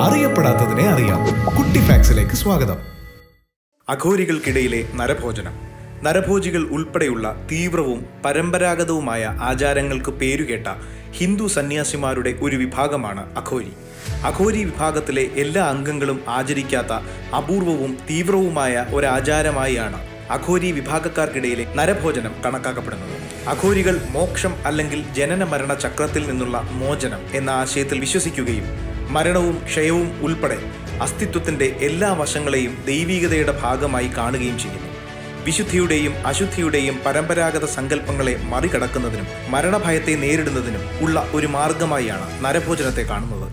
അറിയപ്പെടാത്തതിനെ അറിയാം. കുട്ടി ഫാക്സിലേക്ക് സ്വാഗതം. അഘോരികൾക്കിടയിലെ നരഭോജനം. നരഭോജികൾ ഉൾപ്പെടെയുള്ള തീവ്രവും പരമ്പരാഗതവുമായ ആചാരങ്ങൾക്ക് പേരുകേട്ട ഹിന്ദു സന്യാസിമാരുടെ ഒരു വിഭാഗമാണ് അഘോരി. അഘോരി വിഭാഗത്തിലെ എല്ലാ അംഗങ്ങളും ആചരിക്കാത്ത അപൂർവവും തീവ്രവുമായ ഒരാചാരമായാണ് അഘോരി വിഭാഗക്കാർക്കിടയിലെ നരഭോജനം കണക്കാക്കപ്പെടുന്നത്. അഘോരികൾ മോക്ഷം അല്ലെങ്കിൽ ജനന മരണ ചക്രത്തിൽ നിന്നുള്ള മോചനം എന്ന ആശയത്തിൽ വിശ്വസിക്കുകയും മരണവും ക്ഷയവും ഉൾപ്പെടെ അസ്തിത്വത്തിന്റെ എല്ലാ വശങ്ങളെയും ദൈവികതയുടെ ഭാഗമായി കാണുകയും ചെയ്യുന്നു. വിശുദ്ധിയുടെയും അശുദ്ധിയുടെയും പരമ്പരാഗത സങ്കല്പങ്ങളെ മറികടക്കുന്നതിനും മരണഭയത്തെ നേരിടുന്നതിനും ഉള്ള ഒരു മാർഗമായാണ് നരഭോജനത്തെ കാണുന്നത്.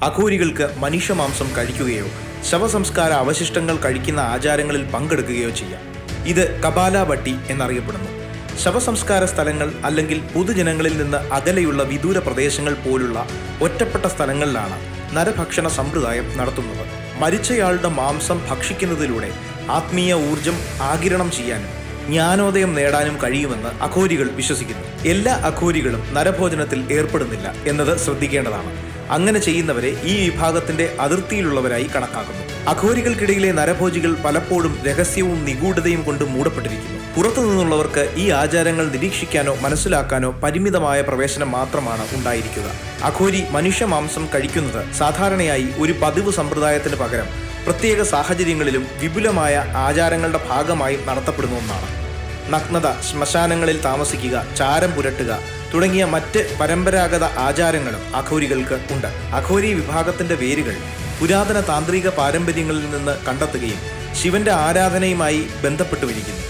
അഘോരികൾക്ക് മനുഷ്യമാംസം കഴിക്കുകയോ ശവസംസ്കാര അവശിഷ്ടങ്ങൾ കഴിക്കുന്ന ആചാരങ്ങളിൽ പങ്കെടുക്കുകയോ ചെയ്യാം. ഇത് കപാലാബട്ടി എന്നറിയപ്പെടുന്നു. ശവസംസ്കാര സ്ഥലങ്ങൾ അല്ലെങ്കിൽ പൊതുജനങ്ങളിൽ നിന്ന് അകലെയുള്ള വിദൂര പ്രദേശങ്ങൾ പോലുള്ള ഒറ്റപ്പെട്ട സ്ഥലങ്ങളിലാണ് നരഭക്ഷണ സമ്പ്രദായം നടത്തുന്നത്. മരിച്ചയാളുടെ മാംസം ഭക്ഷിക്കുന്നതിലൂടെ ആത്മീയ ഊർജം ആഗിരണം ചെയ്യാനും ജ്ഞാനോദയം നേടാനും കഴിയുമെന്ന് അഘോരികൾ വിശ്വസിക്കുന്നു. എല്ലാ അഘോരികളും നരഭോജനത്തിൽ ഏർപ്പെടുന്നില്ല എന്നത് ശ്രദ്ധിക്കേണ്ടതാണ്. അങ്ങനെ ചെയ്യുന്നവരെ ഈ വിഭാഗത്തിന്റെ അതിർത്തിയിലുള്ളവരായി കണക്കാക്കുന്നു. അഘോരികൾക്കിടയിലെ നരഭോജികൾ പലപ്പോഴും രഹസ്യവും നിഗൂഢതയും കൊണ്ട് മൂടപ്പെട്ടിരിക്കുന്നു. പുറത്തുനിന്നുള്ളവർക്ക് ഈ ആചാരങ്ങൾ നിരീക്ഷിക്കാനോ മനസ്സിലാക്കാനോ പരിമിതമായ പ്രവേശനം മാത്രമാണ് ഉണ്ടായിരിക്കുക. അഘോരി മനുഷ്യമാംസം കഴിക്കുന്നത് സാധാരണയായി ഒരു പതിവ് സമ്പ്രദായത്തിന് പകരം പ്രത്യേക സാഹചര്യങ്ങളിലും വിപുലമായ ആചാരങ്ങളുടെ ഭാഗമായി നടത്തപ്പെടുന്ന ഒന്നാണ്. നഗ്നത, ശ്മശാനങ്ങളിൽ താമസിക്കുക, ചാരം പുരട്ടുക തുടങ്ങിയ മറ്റ് പരമ്പരാഗത ആചാരങ്ങളും അഘോരികൾക്ക് ഉണ്ട്. അഘോരി വിഭാഗത്തിന്റെ വേരുകൾ പുരാതന താന്ത്രിക പാരമ്പര്യങ്ങളിൽ നിന്ന് കണ്ടെത്തുകയും ശിവന്റെ ആരാധനയുമായി ബന്ധപ്പെട്ടുമിരിക്കുന്നു.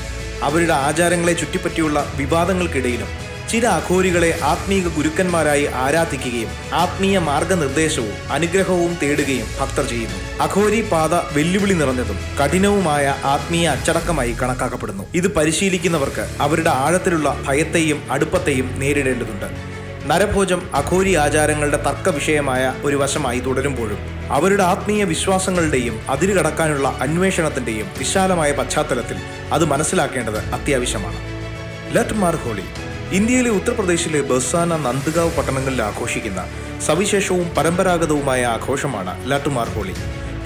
അവരുടെ ആചാരങ്ങളെ ചുറ്റിപ്പറ്റിയുള്ള വിവാദങ്ങൾക്കിടയിലും ചില അഘോരികളെ ആത്മീയ ഗുരുക്കന്മാരായി ആരാധിക്കുകയും ആത്മീയ മാർഗനിർദ്ദേശവും അനുഗ്രഹവും തേടുകയും ഭക്തർ ചെയ്യുന്നു. അഘോരി പാത വെല്ലുവിളി നിറഞ്ഞതും കഠിനവുമായ ആത്മീയ അച്ചടക്കമായി കണക്കാക്കപ്പെടുന്നു. ഇത് പരിശീലിക്കുന്നവർക്ക് അവരുടെ ആഴത്തിലുള്ള ഭയത്തെയും അടുപ്പത്തെയും നേരിടേണ്ടതുണ്ട്. നരഭോജം അഘോരി ആചാരങ്ങളുടെ തർക്ക വിഷയമായ ഒരു വശമായി തുടരുമ്പോഴും അവരുടെ ആത്മീയ വിശ്വാസങ്ങളുടെയും അതിരുകടക്കാനുള്ള അന്വേഷണത്തിന്റെയും വിശാലമായ പശ്ചാത്തലത്തിൽ അത് മനസ്സിലാക്കേണ്ടത് അത്യാവശ്യമാണ്. ലട്ട് മാർ ഹോളി ഇന്ത്യയിലെ ഉത്തർപ്രദേശിലെ ബർസാന, നന്ദ്ഗാവ് പട്ടണങ്ങളിൽ ആഘോഷിക്കുന്ന സവിശേഷവും പരമ്പരാഗതവുമായ ആഘോഷമാണ് ലട്ട് മാർ ഹോളി.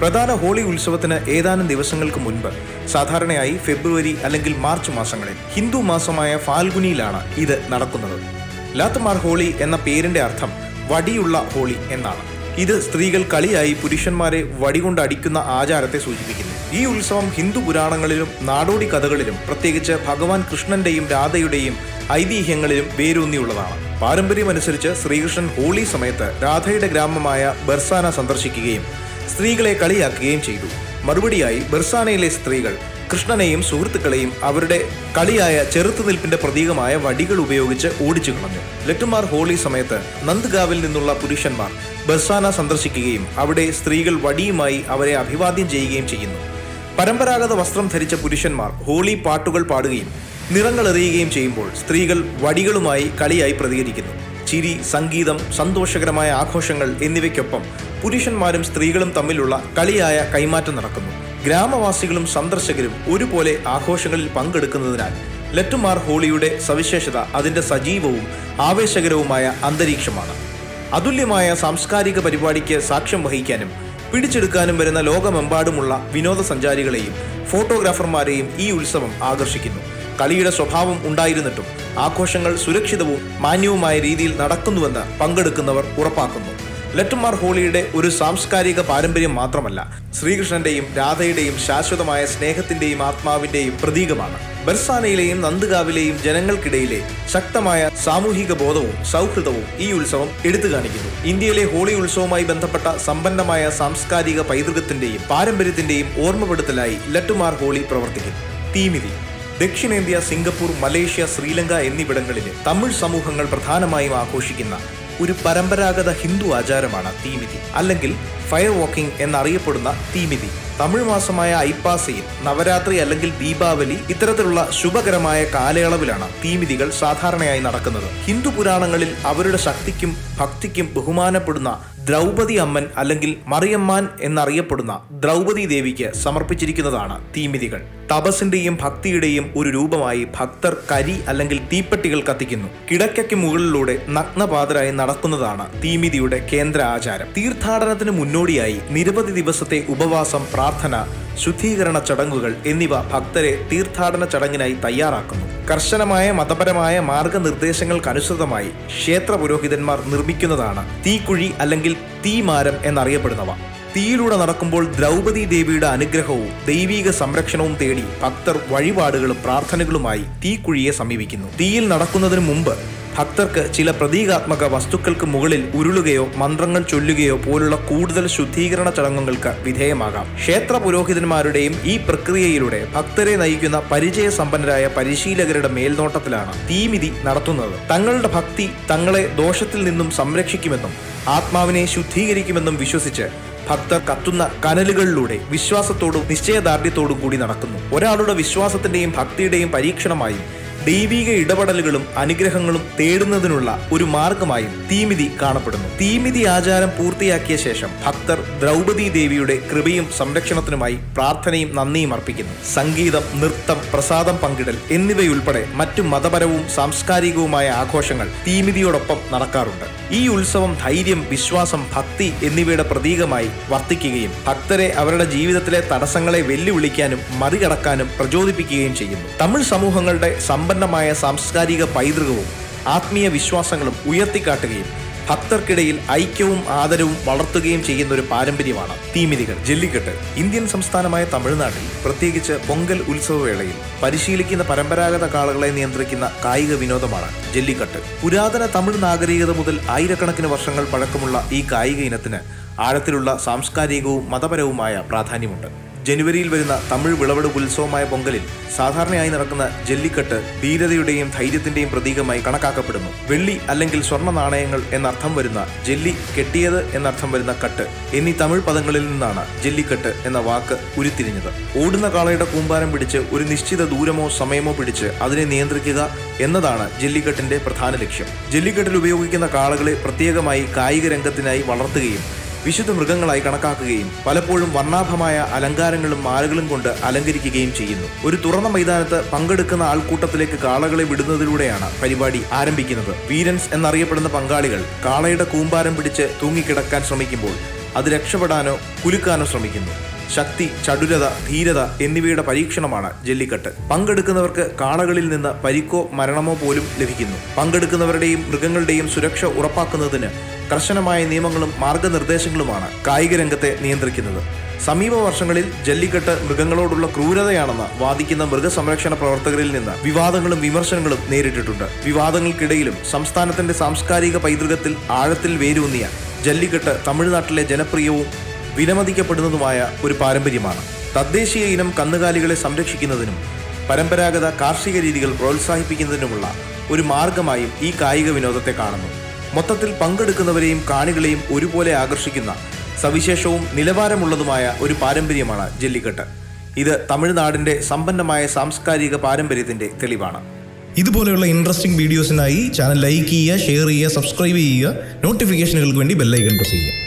പ്രധാന ഹോളി ഉത്സവത്തിന് ഏതാനും ദിവസങ്ങൾക്ക് മുൻപ്, സാധാരണയായി ഫെബ്രുവരി അല്ലെങ്കിൽ മാർച്ച് മാസങ്ങളിൽ, ഹിന്ദു മാസമായ ഫാൽഗുനിയിലാണ് ഇത് നടക്കുന്നത്. ലട്ട് മാർ ഹോളി എന്ന പേരിന്റെ അർത്ഥം വടിയുള്ള ഹോളി എന്നാണ്. ഇത് സ്ത്രീകൾ കളിയായി പുരുഷന്മാരെ വടികൊണ്ട് അടിക്കുന്ന ആചാരത്തെ സൂചിപ്പിക്കുന്നു. ഈ ഉത്സവം ഹിന്ദു പുരാണങ്ങളിലും നാടോടി കഥകളിലും, പ്രത്യേകിച്ച് ഭഗവാൻ കൃഷ്ണന്റെയും രാധയുടെയും ഐതിഹ്യങ്ങളിലും വേരൂന്നിയുള്ളതാണ്. പാരമ്പര്യമനുസരിച്ച് ശ്രീകൃഷ്ണൻ ഹോളി സമയത്ത് രാധയുടെ ഗ്രാമമായ ബർസാന സന്ദർശിക്കുകയും സ്ത്രീകളെ കളിയാക്കുകയും ചെയ്തു. മറുപടിയായി ബർസാനയിലെ സ്ത്രീകൾ കൃഷ്ണനെയും സുഹൃത്തുക്കളെയും അവരുടെ കളിയായ ചെറുത്തുനിൽപ്പിന്റെ പ്രതീകമായ വടികൾ ഉപയോഗിച്ച് ഓടിച്ചു കളഞ്ഞു. ലട്ടുമാർ ഹോളി സമയത്ത് നന്ദ്ഗാവിൽ നിന്നുള്ള പുരുഷന്മാർ ബർസാന സന്ദർശിക്കുകയും അവിടെ സ്ത്രീകൾ വടിയുമായി അവരെ അഭിവാദ്യം ചെയ്യുകയും ചെയ്യുന്നു. പരമ്പരാഗത വസ്ത്രം ധരിച്ച പുരുഷന്മാർ ഹോളി പാട്ടുകൾ പാടുകയും നിറങ്ങൾ എറിയുകയും ചെയ്യുമ്പോൾ സ്ത്രീകൾ വടികളുമായി കളിയായി പ്രതികരിക്കുന്നു. ചിരി, സംഗീതം, സന്തോഷകരമായ ആഘോഷങ്ങൾ എന്നിവയ്ക്കൊപ്പം പുരുഷന്മാരും സ്ത്രീകളും തമ്മിലുള്ള കളിയായ കൈമാറ്റം നടക്കുന്നു. ഗ്രാമവാസികളും സന്ദർശകരും ഒരുപോലെ ആഘോഷങ്ങളിൽ പങ്കെടുക്കുന്നതിനാൽ ലട്ടുമാർ ഹോളിയുടെ സവിശേഷത അതിന്റെ സജീവവും ആവേശകരവുമായ അന്തരീക്ഷമാണ്. അതുല്യമായ സാംസ്കാരിക പരിപാടിക്ക് സാക്ഷ്യം വഹിക്കാനും പിടിച്ചെടുക്കാനും വരുന്ന ലോകമെമ്പാടുമുള്ള വിനോദസഞ്ചാരികളെയും ഫോട്ടോഗ്രാഫർമാരെയും ഈ ഉത്സവം ആകർഷിക്കുന്നു. കളിയുടെ സ്വഭാവം ഉണ്ടായിരുന്നിട്ടും ആഘോഷങ്ങൾ സുരക്ഷിതവും മാന്യവുമായ രീതിയിൽ നടക്കുന്നുവെന്ന് പങ്കെടുക്കുന്നവർ ഉറപ്പാക്കുന്നു. ലട്ടുമാർ ഹോളിയുടെ ഒരു സാംസ്കാരിക പാരമ്പര്യം മാത്രമല്ല, ശ്രീകൃഷ്ണന്റെയും രാധയുടെയും ശാശ്വതമായ സ്നേഹത്തിന്റെയും ആത്മാവിന്റെയും പ്രതീകമാണ്. ബർസാനയിലെയും നന്ദ്ഗാവിലെയും ജനങ്ങൾക്കിടയിലെ ശക്തമായ സാമൂഹിക ബോധവും സൗഹൃദവും ഈ ഉത്സവം എടുത്തു കാണിക്കുന്നു. ഇന്ത്യയിലെ ഹോളി ഉത്സവവുമായി ബന്ധപ്പെട്ട സമ്പന്നമായ സാംസ്കാരിക പൈതൃകത്തിന്റെയും പാരമ്പര്യത്തിന്റെയും ഓർമ്മപ്പെടുത്തലായി ലട്ടുമാർ ഹോളി പ്രവർത്തിക്കുന്നു. തീമിതി ദക്ഷിണേന്ത്യ, സിംഗപ്പൂർ, മലേഷ്യ, ശ്രീലങ്ക എന്നിവിടങ്ങളിലെ തമിഴ് സമൂഹങ്ങൾ പ്രധാനമായും ആഘോഷിക്കുന്ന ഒരു പരമ്പരാഗത ഹിന്ദു ആചാരമാണ് തീമിതി അല്ലെങ്കിൽ ഫയർ വാക്കിംഗ് എന്നറിയപ്പെടുന്ന തീമിതി. തമിഴ് മാസമായ ഐപ്പാസിയിൽ നവരാത്രി അല്ലെങ്കിൽ ദീപാവലി ഇത്തരത്തിലുള്ള ശുഭകരമായ കാലയളവിലാണ് തീമിതികൾ സാധാരണയായി നടക്കുന്നത്. ഹിന്ദു പുരാണങ്ങളിൽ അവരുടെ ശക്തിക്കും ഭക്തിക്കും ബഹുമാനപ്പെടുന്ന ദ്രൗപദി അമ്മൻ അല്ലെങ്കിൽ മറിയമ്മാൻ എന്നറിയപ്പെടുന്ന ദ്രൗപദി ദേവിക്ക് സമർപ്പിച്ചിരിക്കുന്നതാണ് തീമിതികൾ. തപസ്സിന്റെയും ഭക്തിയുടെയും ഒരു രൂപമായി ഭക്തർ കരി അല്ലെങ്കിൽ തീപ്പെട്ടികൾ കത്തിക്കുന്നു. കിടക്കയ്ക്ക് മുകളിലൂടെ നഗ്നപാതരായി നടക്കുന്നതാണ് തീമിതിയുടെ കേന്ദ്ര ആചാരം. തീർത്ഥാടനത്തിന് മുന്നോടിയായി നിരവധി ദിവസത്തെ ഉപവാസം, പ്രാർത്ഥന, ശുദ്ധീകരണ ചടങ്ങുകൾ എന്നിവ ഭക്തരെ തീർത്ഥാടന ചടങ്ങിനായി തയ്യാറാക്കുന്നു. കർശനമായ മതപരമായ മാർഗനിർദ്ദേശങ്ങൾക്കനുസൃതമായി ക്ഷേത്ര പുരോഹിതന്മാർ നിർമ്മിക്കുന്നതാണ് തീക്കുഴി അല്ലെങ്കിൽ തീമാരം എന്നറിയപ്പെടുന്നവ. തീയിലൂടെ നടക്കുമ്പോൾ ദ്രൗപദി ദേവിയുടെ അനുഗ്രഹവും ദൈവീക സംരക്ഷണവും തേടി ഭക്തർ വഴിപാടുകളും പ്രാർത്ഥനകളുമായി തീക്കുഴിയെ സമീപിക്കുന്നു. തീയിൽ നടക്കുന്നതിന് മുമ്പ് ഭക്തർക്ക് ചില പ്രതീകാത്മക വസ്തുക്കൾക്ക് മുകളിൽ ഉരുളുകയോ മന്ത്രങ്ങൾ ചൊല്ലുകയോ പോലുള്ള കൂടുതൽ ശുദ്ധീകരണ ചടങ്ങുകൾക്ക് വിധേയമാകാം. ക്ഷേത്ര പുരോഹിതന്മാരുടെയും ഈ പ്രക്രിയയിലൂടെ ഭക്തരെ നയിക്കുന്ന പരിചയസമ്പന്നരായ പരിശീലകരുടെ മേൽനോട്ടത്തിലാണ് തീമിതി നടത്തുന്നത്. തങ്ങളുടെ ഭക്തി തങ്ങളെ ദോഷത്തിൽ നിന്നും സംരക്ഷിക്കുമെന്നും ആത്മാവിനെ ശുദ്ധീകരിക്കുമെന്നും വിശ്വസിച്ച് ഭക്തർ കത്തുന്ന കനലുകളിലൂടെ വിശ്വാസത്തോടും നിശ്ചയദാർഢ്യത്തോടും കൂടി നടക്കുന്നു. ഒരാളുടെ വിശ്വാസത്തിന്റെയും ഭക്തിയുടെയും പരീക്ഷണമായും ദൈവിക ഇടപെടലുകളും അനുഗ്രഹങ്ങളും തേടുന്നതിനുള്ള ഒരു മാർഗമായും തീമിതി കാണപ്പെടുന്നു. തീമിതി ആചാരം പൂർത്തിയാക്കിയ ശേഷം ഭക്തർ ദ്രൗപദി ദേവിയുടെ കൃപയും സംരക്ഷണത്തിനുമായി പ്രാർത്ഥനയും നന്ദിയും അർപ്പിക്കുന്നു. സംഗീതം, നൃത്തം, പ്രസാദം പങ്കിടൽ എന്നിവയുൾപ്പെടെ മറ്റു മതപരവും സാംസ്കാരികവുമായ ആഘോഷങ്ങൾ തീമിതിയോടൊപ്പം നടക്കാറുണ്ട്. ഈ ഉത്സവം ധൈര്യം, വിശ്വാസം, ഭക്തി എന്നിവയുടെ പ്രതീകമായി വർത്തിക്കുകയും ഭക്തരെ അവരുടെ ജീവിതത്തിലെ തടസ്സങ്ങളെ വെല്ലുവിളിക്കാനും മറികടക്കാനും പ്രചോദിപ്പിക്കുകയും ചെയ്യുന്നു. തമിഴ് സമൂഹങ്ങളുടെ സമ്പന്നമായ സാംസ്കാരിക പൈതൃകവും ആത്മീയ വിശ്വാസങ്ങളും ഉയർത്തിക്കാട്ടുകയും ഭക്തർക്കിടയിൽ ഐക്യവും ആദരവും വളർത്തുകയും ചെയ്യുന്ന ഒരു പാരമ്പര്യമാണ് തീമിതികൾ. ജല്ലിക്കെട്ട് ഇന്ത്യൻ സംസ്ഥാനമായ തമിഴ്നാട്ടിൽ പ്രത്യേകിച്ച് പൊങ്കൽ ഉത്സവവേളയിൽ പരിശീലിക്കുന്ന പരമ്പരാഗത കാളകളെ നിയന്ത്രിക്കുന്ന കായിക വിനോദമാണ് ജല്ലിക്കെട്ട്. പുരാതന തമിഴ് നാഗരികത മുതൽ ആയിരക്കണക്കിന് വർഷങ്ങൾ പഴക്കമുള്ള ഈ കായിക ഇനത്തിന് ആഴത്തിലുള്ള സാംസ്കാരികവും മതപരവുമായ പ്രാധാന്യമുണ്ട്. ജനുവരിയിൽ വരുന്ന തമിഴ് വിളവെടുപ്പ് ഉത്സവമായ പൊങ്കലിൽ സാധാരണയായി നടക്കുന്ന ജല്ലിക്കെട്ട് ധീരതയുടെയും ധൈര്യത്തിന്റെയും പ്രതീകമായി കണക്കാക്കപ്പെടുന്നു. വെള്ളി അല്ലെങ്കിൽ സ്വർണ്ണ നാണയങ്ങൾ എന്നർത്ഥം വരുന്ന ജല്ലി, കെട്ടിയത് എന്നർത്ഥം വരുന്ന കട്ട് എന്നീ തമിഴ് പദങ്ങളിൽ നിന്നാണ് ജല്ലിക്കെട്ട് എന്ന വാക്ക് ഉരുത്തിരിഞ്ഞത്. ഓടുന്ന കാളയുടെ കൂമ്പാരം പിടിച്ച് ഒരു നിശ്ചിത ദൂരമോ സമയമോ പിടിച്ച് അതിനെ നിയന്ത്രിക്കുക എന്നതാണ് ജല്ലിക്കെട്ടിന്റെ പ്രധാന ലക്ഷ്യം. ജല്ലിക്കെട്ടിൽ ഉപയോഗിക്കുന്ന കാളകളെ പ്രത്യേകമായി കായിക രംഗത്തിനായി വളർത്തുകയും വിശുദ്ധ മൃഗങ്ങളായി കണക്കാക്കുകയും പലപ്പോഴും വർണ്ണാഭമായ അലങ്കാരങ്ങളും മാലകളും കൊണ്ട് അലങ്കരിക്കുകയും ചെയ്യുന്നു. ഒരു തുറന്ന മൈതാനത്ത് പങ്കെടുക്കുന്ന ആൾക്കൂട്ടത്തിലേക്ക് കാളകളെ വിടുന്നതിലൂടെയാണ് പരിപാടി ആരംഭിക്കുന്നത്. വീരൻസ് എന്നറിയപ്പെടുന്ന പങ്കാളികൾ കാളയുടെ കൂമ്പാരം പിടിച്ച് തൂങ്ങിക്കിടക്കാൻ ശ്രമിക്കുമ്പോൾ അത് രക്ഷപ്പെടാനോ കുലുക്കാനോ ശ്രമിക്കുന്നു. ശക്തി, ചടുലത, ധീരത എന്നിവയുടെ പരീക്ഷണമാണ് ജല്ലിക്കെട്ട്. പങ്കെടുക്കുന്നവർക്ക് കാളകളിൽ നിന്ന് പരിക്കോ മരണമോ പോലും ലഭിക്കുന്നു. പങ്കെടുക്കുന്നവരുടെയും മൃഗങ്ങളുടെയും സുരക്ഷ ഉറപ്പാക്കുന്നതിന് കർശനമായ നിയമങ്ങളും മാർഗനിർദ്ദേശങ്ങളുമാണ് കായിക രംഗത്തെ നിയന്ത്രിക്കുന്നത്. സമീപ വർഷങ്ങളിൽ ജല്ലിക്കെട്ട് മൃഗങ്ങളോടുള്ള ക്രൂരതയാണെന്ന് വാദിക്കുന്ന മൃഗസംരക്ഷണ പ്രവർത്തകരിൽ നിന്ന് വിവാദങ്ങളും വിമർശനങ്ങളും നേരിട്ടിട്ടുണ്ട്. വിവാദങ്ങൾക്കിടയിലും സംസ്ഥാനത്തിന്റെ സാംസ്കാരിക പൈതൃകത്തിൽ ആഴത്തിൽ വേരൂന്നിയ ജല്ലിക്കെട്ട് തമിഴ്നാട്ടിലെ ജനപ്രിയവും വിലമതിക്കപ്പെടുന്നതുമായ ഒരു പാരമ്പര്യമാണ്. തദ്ദേശീയ ഇനം കന്നുകാലികളെ സംരക്ഷിക്കുന്നതിനും പരമ്പരാഗത കാർഷിക രീതികൾ പ്രോത്സാഹിപ്പിക്കുന്നതിനുമുള്ള ഒരു മാർഗമായും ഈ കായിക വിനോദത്തെ കാണുന്നു. മൊത്തത്തിൽ പങ്കെടുക്കുന്നവരെയും കാണികളെയും ഒരുപോലെ ആകർഷിക്കുന്ന സവിശേഷവും നിലവാരമുള്ളതുമായ ഒരു പാരമ്പര്യമാണ് ജല്ലിക്കെട്ട്. ഇത് തമിഴ്നാടിന്റെ സമ്പന്നമായ സാംസ്കാരിക പാരമ്പര്യത്തിന്റെ തെളിവാണ്. ഇതുപോലെയുള്ള ഇൻട്രസ്റ്റിംഗ് വീഡിയോസിനായി ചാനൽ ലൈക്ക് ചെയ്യുക, ഷെയർ ചെയ്യുക, സബ്സ്ക്രൈബ് ചെയ്യുക. നോട്ടിഫിക്കേഷനുകൾക്ക് വേണ്ടി ബെൽ ഐക്കൺ പ്രസ് ചെയ്യുക.